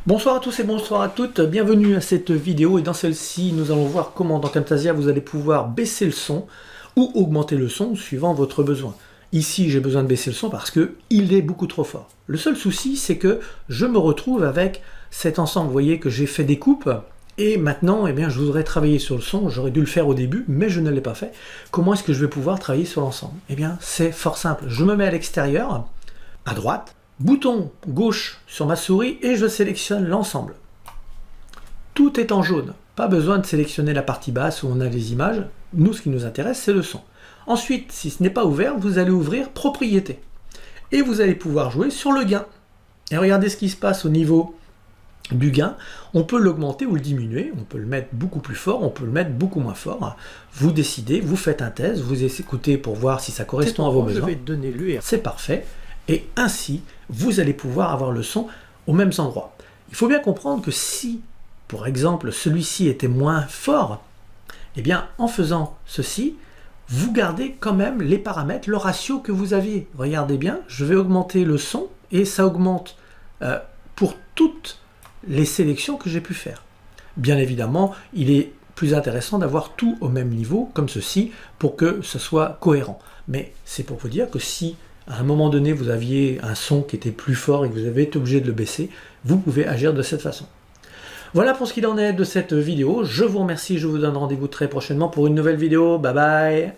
Bonsoir à tous et bonsoir à toutes, bienvenue à cette vidéo et dans celle-ci nous allons voir comment dans Camtasia vous allez pouvoir baisser le son ou augmenter le son suivant votre besoin. Ici j'ai besoin de baisser le son parce que il est beaucoup trop fort. Le seul souci c'est que je me retrouve avec cet ensemble, vous voyez que j'ai fait des coupes et maintenant je voudrais travailler sur le son, j'aurais dû le faire au début mais je ne l'ai pas fait. Comment est-ce que je vais pouvoir travailler sur l'ensemble? C'est fort simple, je me mets à l'extérieur, à droite, bouton gauche sur ma souris et je sélectionne l'ensemble. Tout est en jaune, pas besoin de sélectionner la partie basse où on a les images, nous ce qui nous intéresse c'est le son. Ensuite, si ce n'est pas ouvert, vous allez ouvrir propriétés et vous allez pouvoir jouer sur le gain. Et regardez ce qui se passe au niveau du gain, on peut l'augmenter ou le diminuer, on peut le mettre beaucoup plus fort, on peut le mettre beaucoup moins fort. Vous décidez, vous faites un test, vous écoutez pour voir si ça correspond à vos besoins. Je vais donner l'URL. C'est parfait. Et ainsi, vous allez pouvoir avoir le son aux mêmes endroits. Il faut bien comprendre que si, par exemple, celui-ci était moins fort, en faisant ceci, vous gardez quand même les paramètres, le ratio que vous aviez. Regardez bien, je vais augmenter le son et ça augmente pour toutes les sélections que j'ai pu faire. Bien évidemment, il est plus intéressant d'avoir tout au même niveau, comme ceci, pour que ce soit cohérent. Mais c'est pour vous dire que si à un moment donné, vous aviez un son qui était plus fort et que vous avez été obligé de le baisser, vous pouvez agir de cette façon. Voilà pour ce qu'il en est de cette vidéo. Je vous remercie, je vous donne rendez-vous très prochainement pour une nouvelle vidéo. Bye bye!